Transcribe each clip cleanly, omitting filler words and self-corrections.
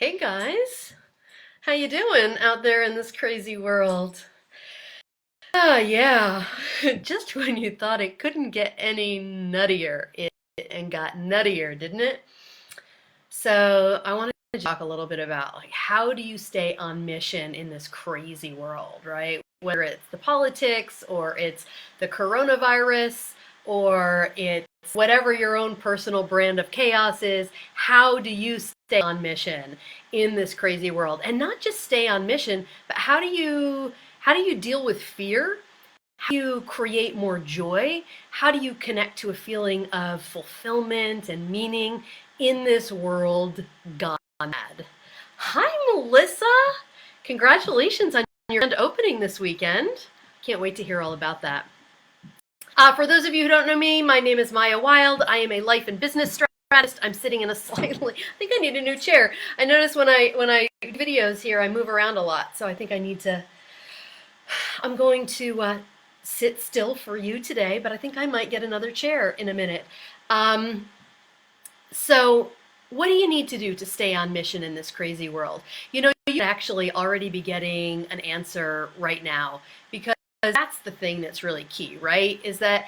Hey guys, how you doing out there in this crazy world? Yeah, just when you thought it couldn't get any nuttier, it and got nuttier, didn't it? So I wanted to talk a little bit about like how do you stay on mission in this crazy world, right? Whether it's the politics or it's the coronavirus or it's whatever your own personal brand of chaos is, how do you stay on mission in this crazy world? And not just stay on mission, but how do you deal with fear? How do you create more joy? How do you connect to a feeling of fulfillment and meaning in this world gone mad? Hi, Melissa. Congratulations on your grand opening this weekend. Can't wait to hear all about that. For those of you who don't know me, my name is Maya Wild. I am a life and business strategist. I'm sitting in a slightly, I think I need a new chair. I notice when I do videos here, I move around a lot. So I think I'm going to sit still for you today, but I think I might get another chair in a minute. Um, so, what do you need to do to stay on mission in this crazy world? You actually already be getting an answer right now because that's the thing that's really key, right? Is that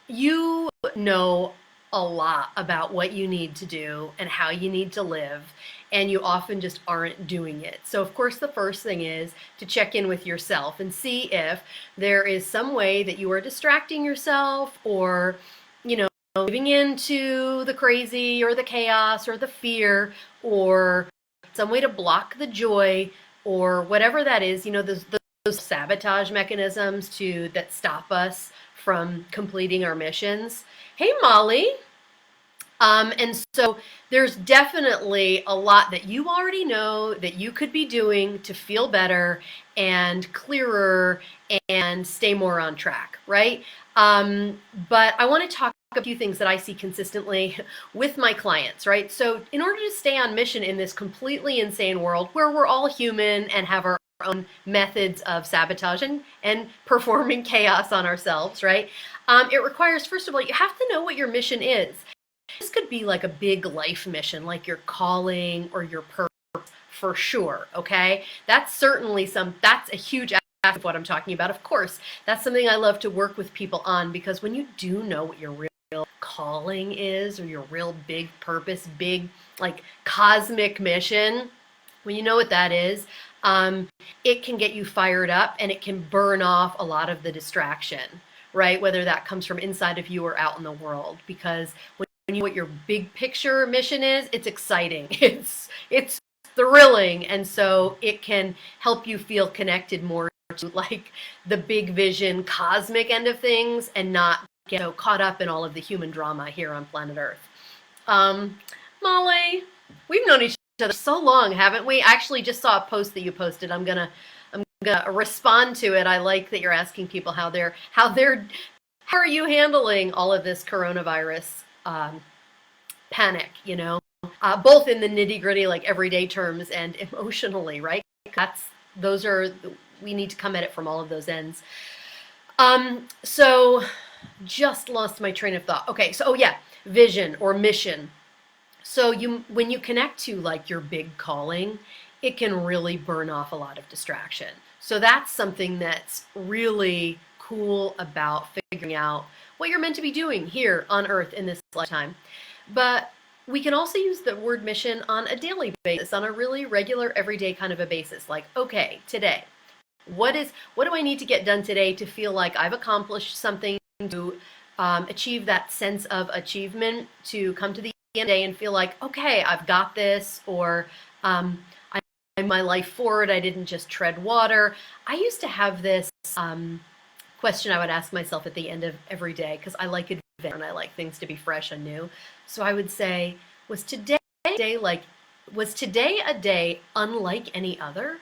you know a lot about what you need to do and how you need to live, and you often just aren't doing it. So, of course, the first thing is to check in with yourself and see if there is some way that you are distracting yourself or, you know, giving into the crazy or the chaos or the fear or some way to block the joy or whatever that is, those sabotage mechanisms to that stop us from completing our missions. Hey, Molly. And so there's definitely a lot that you already know that you could be doing to feel better and clearer and stay more on track, right? But I want to talk a few things that I see consistently with my clients, right? So in order to stay on mission in this completely insane world where we're all human and have our own methods of sabotaging and performing chaos on ourselves, right? It requires, first of all, you have to know what your mission is. This could be like a big life mission, like your calling or your purpose for sure, okay? That's a huge aspect of what I'm talking about. Of course, that's something I love to work with people on because when you do know what your real calling is or your real big purpose, big like cosmic mission, when you know what that is, it can get you fired up and it can burn off a lot of the distraction, right? Whether that comes from inside of you or out in the world. Because when you know what your big picture mission is, it's exciting. It's thrilling, and so it can help you feel connected more to like the big vision, cosmic end of things, and not get so caught up in all of the human drama here on planet Earth. Um, Molly, we've known each other so long, haven't we? I actually just saw a post that you posted. I'm gonna respond to it. I like that you're asking people how are you handling all of this coronavirus panic, both in the nitty gritty, like everyday terms, and emotionally, right? That's those are we need to come at it from all of those ends. So just lost my train of thought. Okay, so oh yeah, vision or mission. So when you connect to like your big calling, it can really burn off a lot of distraction. So that's something that's really cool about figuring out what you're meant to be doing here on Earth in this lifetime. But we can also use the word mission on a daily basis, on a really regular, everyday kind of a basis. Like, okay, today, what do I need to get done today to feel like I've accomplished something, to achieve that sense of achievement, to come to the end of the day and feel like, okay, I've got this, or I moved my life forward. I didn't just tread water. I used to have this question I would ask myself at the end of every day because I like adventure and I like things to be fresh and new. So I would say, was today a day like was today a day unlike any other?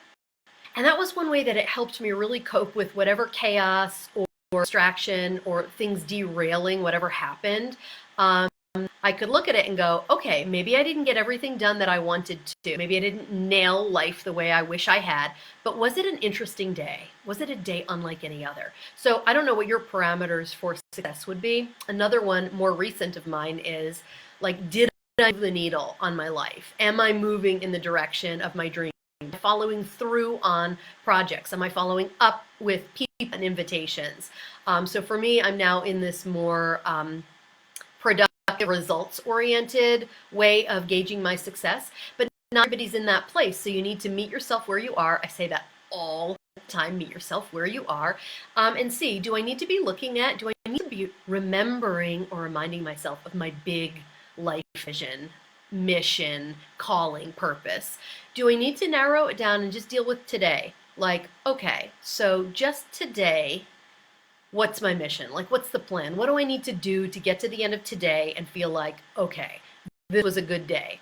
And that was one way that it helped me really cope with whatever chaos or distraction or things derailing whatever happened. Um, I could look at it and go, okay, maybe I didn't get everything done that I wanted to. Maybe I didn't nail life the way I wish I had. But was it an interesting day? Was it a day unlike any other? So I don't know what your parameters for success would be. Another one more recent of mine is like, did I move the needle on my life? Am I moving in the direction of my dream? Am I following through on projects? Am I following up with people and invitations? So for me, I'm now in this more productive, results-oriented way of gauging my success, but not everybody's in that place. So you need to meet yourself where you are. I say that all the time, meet yourself where you are, and see, do I need to be looking at, do I need to be remembering or reminding myself of my big life vision, mission, calling, purpose? Do I need to narrow it down and just deal with today? Like, okay, so just today, what's my mission? Like, what's the plan? What do I need to do to get to the end of today and feel like, okay, this was a good day?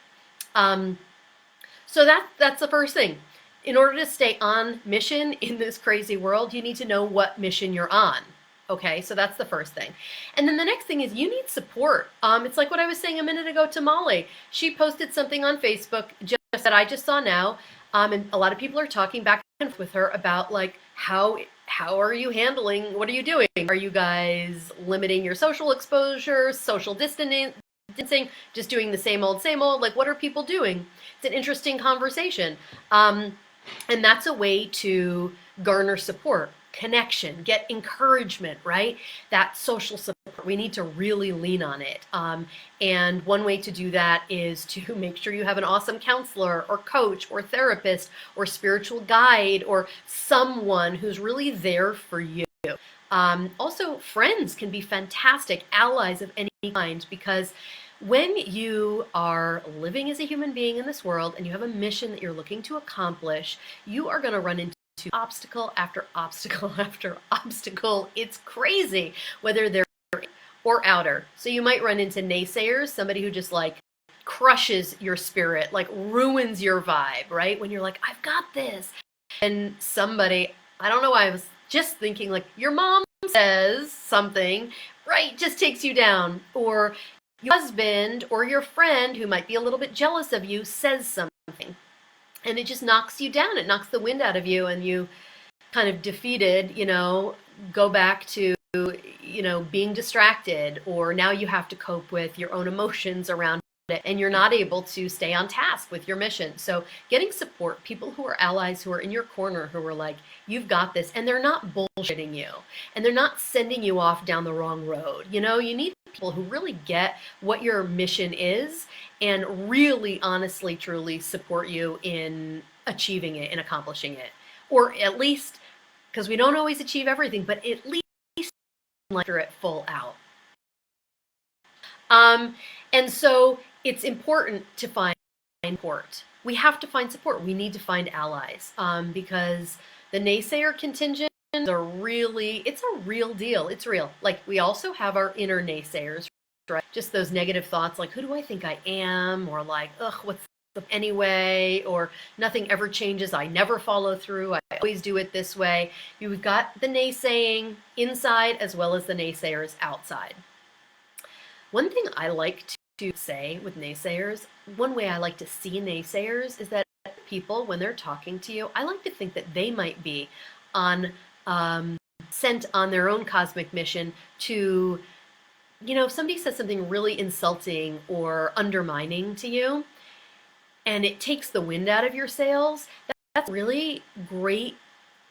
So that's the first thing. In order to stay on mission in this crazy world, you need to know what mission you're on. Okay, so that's the first thing. And then the next thing is you need support. It's like what I was saying a minute ago to Molly. She posted something on Facebook just that I just saw now, and a lot of people are talking back and forth with her about like how are you handling, what are you doing? Are you guys limiting your social exposure, social distancing, just doing the same old, like what are people doing? It's an interesting conversation. And that's a way to garner support, connection, get encouragement, right? That social support, we need to really lean on it. And one way to do that is to make sure you have an awesome counselor or coach or therapist or spiritual guide or someone who's really there for you. Also, friends can be fantastic allies of any kind, because when you are living as a human being in this world and you have a mission that you're looking to accomplish, you are going to run into obstacle after obstacle after obstacle. It's crazy, whether they're inner or outer. So you might run into naysayers, somebody who just like crushes your spirit, like ruins your vibe, right? When you're like, I've got this. And somebody, I don't know why I was just thinking like, your mom says something, right? Just takes you down. Or your husband or your friend who might be a little bit jealous of you says something, and it just knocks you down. It knocks the wind out of you, and you kind of defeated, go back to, being distracted, or now you have to cope with your own emotions around it, and you're not able to stay on task with your mission. So getting support, people who are allies, who are in your corner, who are like, you've got this, and they're not bullshitting you, and they're not sending you off down the wrong road. You need people who really get what your mission is and really honestly, truly support you in achieving it and accomplishing it. Or at least, because we don't always achieve everything, but at least lecture it full out. And so it's important to find support. We have to find support. We need to find allies, because the naysayer contingent it's a real deal. It's real. Like, we also have our inner naysayers, right? Just those negative thoughts like, who do I think I am? Or like, ugh, what's up anyway? Or nothing ever changes. I never follow through. I always do it this way. You've got the naysaying inside as well as the naysayers outside. One thing I like to say with naysayers, one way I like to see naysayers is that people, when they're talking to you, I like to think that they might be sent on their own cosmic mission to, if somebody says something really insulting or undermining to you, and it takes the wind out of your sails, that's a really great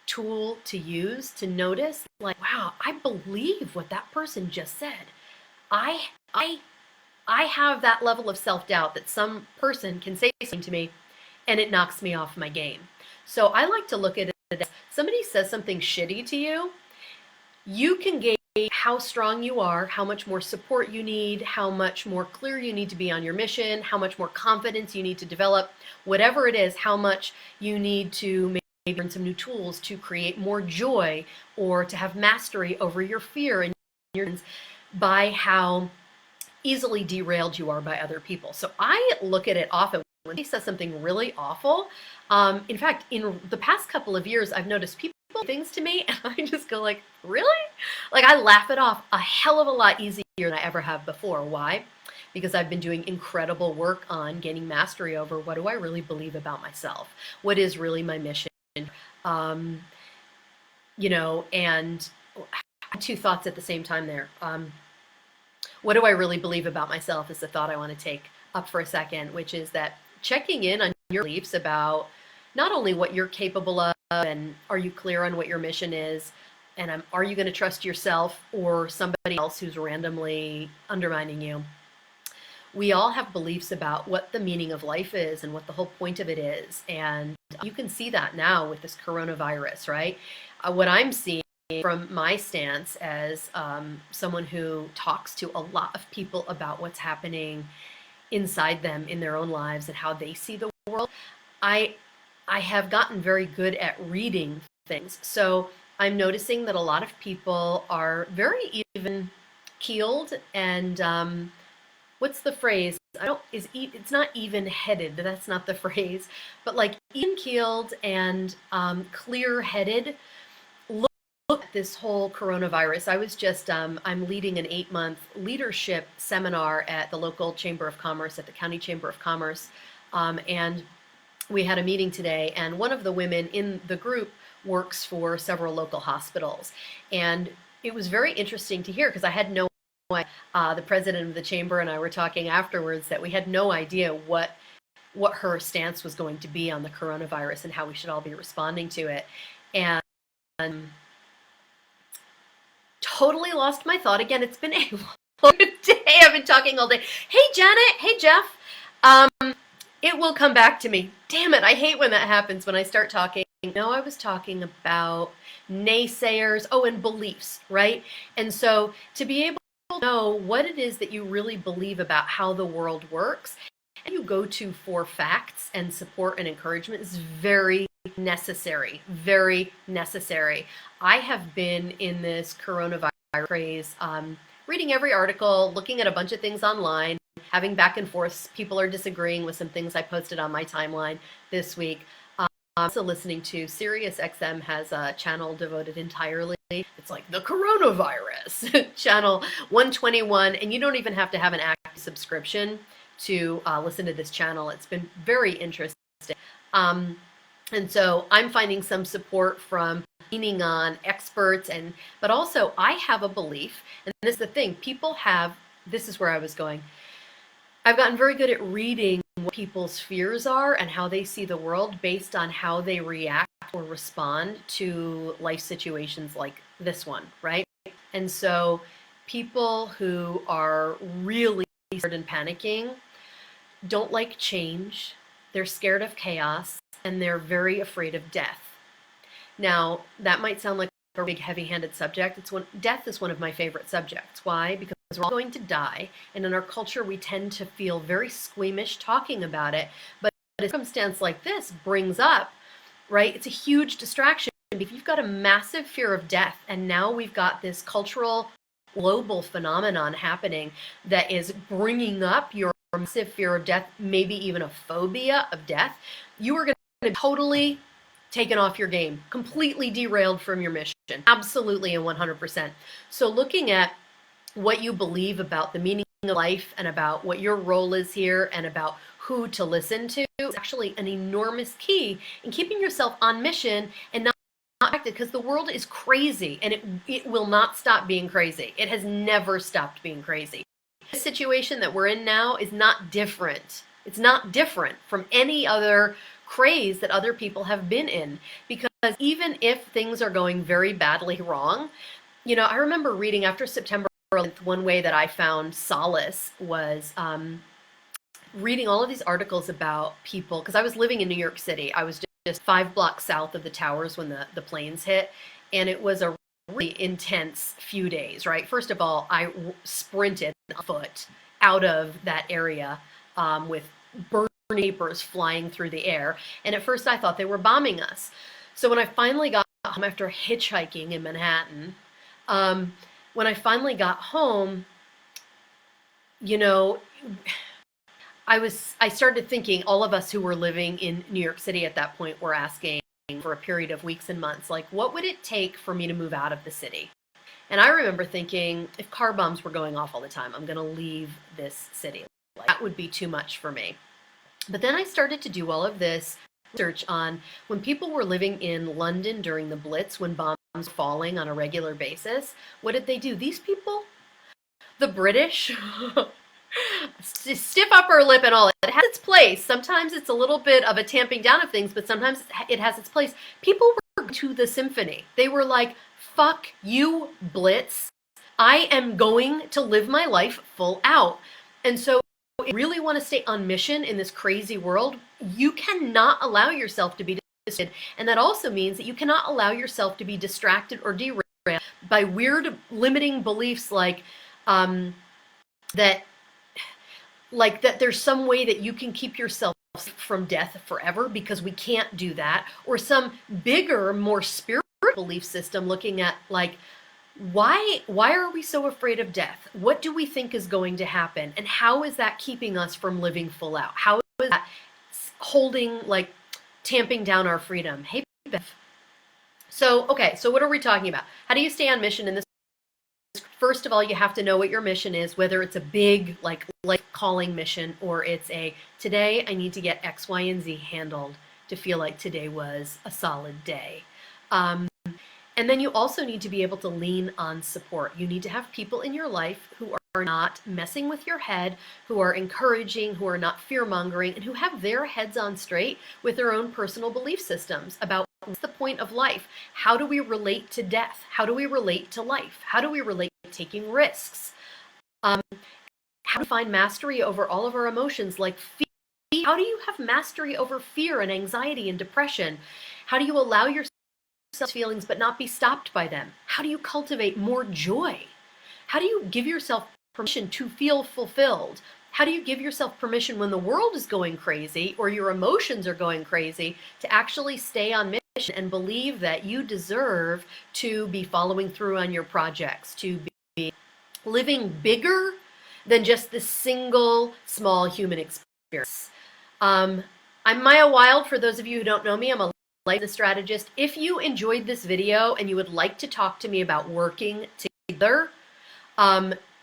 tool to use to notice, like, wow, I believe what that person just said. I have that level of self-doubt that some person can say something to me and it knocks me off my game. So I like to look at it as somebody says something shitty to you, you can gauge how strong you are, how much more support you need, how much more clear you need to be on your mission, how much more confidence you need to develop, whatever it is, how much you need to maybe learn some new tools to create more joy or to have mastery over your fear and your by how easily derailed you are by other people. So I look at it often when he says something really awful. In fact, in the past couple of years, I've noticed people say things to me and I just go like, really? Like, I laugh it off a hell of a lot easier than I ever have before. Why? Because I've been doing incredible work on gaining mastery over what do I really believe about myself? What is really my mission? And two thoughts at the same time there. What do I really believe about myself is the thought I want to take up for a second, which is that checking in on your beliefs about not only what you're capable of and are you clear on what your mission is, and are you going to trust yourself or somebody else who's randomly undermining you. We all have beliefs about what the meaning of life is and what the whole point of it is. And you can see that now with this coronavirus, right? What I'm seeing from my stance as someone who talks to a lot of people about what's happening inside them in their own lives and how they see the world, I have gotten very good at reading things. So I'm noticing that a lot of people are very even keeled and what's the phrase? It's not even headed. That's not the phrase, but like even keeled and clear headed. Look at this whole coronavirus. I was just I'm leading an 8-month leadership seminar at the local Chamber of Commerce, at the County Chamber of Commerce, and we had a meeting today, and one of the women in the group works for several local hospitals, and it was very interesting to hear because I had no the president of the chamber and I were talking afterwards that we had no idea what her stance was going to be on the coronavirus and how we should all be responding to it. And totally lost my thought again. It's been a long day. I've been talking all day. Hey, Janet. Hey, Jeff. It will come back to me. Damn it. I hate when that happens when I start talking. No, I was talking about naysayers. Oh, and beliefs, right? And so to be able know what it is that you really believe about how the world works and you go to for facts and support and encouragement is very necessary. Very necessary. I have been in this coronavirus craze, reading every article, looking at a bunch of things online, having back and forth. People are disagreeing with some things I posted on my timeline this week. I'm also listening to SiriusXM has a channel devoted entirely. It's like the coronavirus channel 121, and you don't even have to have an active subscription to listen to this channel. It's been very interesting. And so I'm finding some support from leaning on experts, but also I have a belief, and this is the thing, this is where I was going. I've gotten very good at reading what people's fears are and how they see the world based on how they react or respond to life situations like this one, right? And so people who are really scared and panicking don't like change, they're scared of chaos, and they're very afraid of death. Now, that might sound like a big heavy-handed subject. Death is one of my favorite subjects. Why? Because we're all going to die, and in our culture we tend to feel very squeamish talking about it, but a circumstance like this brings up, right, it's a huge distraction. If you've got a massive fear of death, and now we've got this cultural global phenomenon happening that is bringing up your massive fear of death, maybe even a phobia of death, you are going to be totally taken off your game, completely derailed from your mission, absolutely and 100%. So looking at what you believe about the meaning of life and about what your role is here and about who to listen to is actually an enormous key in keeping yourself on mission and not acted, because the world is crazy and it will not stop being crazy. It has never stopped being crazy. The situation that we're in now is not different. It's not different from any other craze that other people have been in, because even if things are going very badly wrong, I remember reading after September 11th, one way that I found solace was reading all of these articles about people, because I was living in New York City. I was just 5 blocks south of the towers when the planes hit, and it was a really intense few days, right? First of all, I sprinted on foot out of that area with burning papers flying through the air, and at first I thought they were bombing us. So when I finally got home after hitchhiking in Manhattan, when I finally got home, I started thinking, all of us who were living in New York City at that point were asking for a period of weeks and months, like, what would it take for me to move out of the city? And I remember thinking, if car bombs were going off all the time, I'm going to leave this city. Like, that would be too much for me. But then I started to do all of this research on when people were living in London during the Blitz, when bombs were falling on a regular basis. What did they do? These people, the British, stiff upper lip and all. It has its place. Sometimes it's a little bit of a tamping down of things, but sometimes it has its place. People were to the symphony. They were like, fuck you, Blitz. I am going to live my life full out. And so if you really want to stay on mission in this crazy world, you cannot allow yourself to be distracted. And that also means that you cannot allow yourself to be distracted or derailed by weird limiting beliefs like that there's some way that you can keep yourself from death forever, because we can't do that, or some bigger, more spiritual belief system looking at like, why are we so afraid of death? What do we think is going to happen? And how is that keeping us from living full out? How is that holding, like, tamping down our freedom? Hey, Beth. So, okay, so what are we talking about? How do you stay on mission in this? First of all, you have to know what your mission is, whether it's a big, like calling mission, or it's a, today I need to get X, Y, and Z handled to feel like today was a solid day. And then you also need to be able to lean on support. You need to have people in your life who are not messing with your head, who are encouraging, who are not fear-mongering, and who have their heads on straight with their own personal belief systems about what's the point of life? How do we relate to death? How do we relate to life? How do we relate to taking risks? How to find mastery over all of our emotions like fear? How do you have mastery over fear and anxiety and depression? How do you allow yourself feelings but not be stopped by them? How do you cultivate more joy? How do you give yourself permission to feel fulfilled? How do you give yourself permission when the world is going crazy or your emotions are going crazy to actually stay on mission and believe that you deserve to be following through on your projects, to be living bigger than just this single small human experience? I'm Maya Wild. For those of you who don't know me, I'm a life strategist. If you enjoyed this video and you would like to talk to me about working together,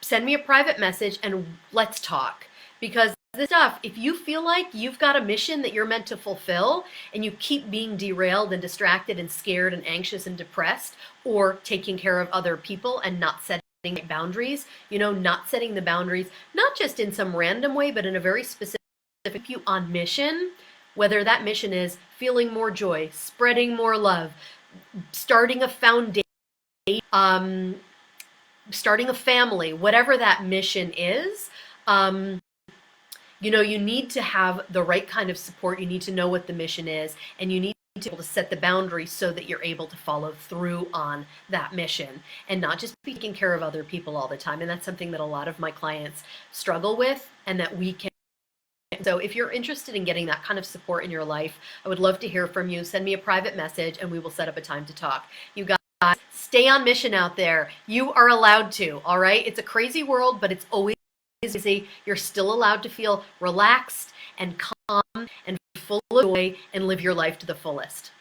send me a private message and let's talk. Because this stuff, if you feel like you've got a mission that you're meant to fulfill and you keep being derailed and distracted and scared and anxious and depressed, or taking care of other people and not setting boundaries, not setting the boundaries, not just in some random way, but in a very specific, you on mission, whether that mission is feeling more joy, spreading more love, starting a foundation, starting a family, whatever that mission is, you need to have the right kind of support. You need to know what the mission is, and you need to be able to set the boundaries so that you're able to follow through on that mission and not just be taking care of other people all the time. And that's something that a lot of my clients struggle with, and that we can. So if you're interested in getting that kind of support in your life, I would love to hear from you. Send me a private message and we will set up a time to talk. You guys, stay on mission out there. You are allowed to, all right? It's a crazy world, but it's always easy. You're still allowed to feel relaxed and calm and full of joy and live your life to the fullest.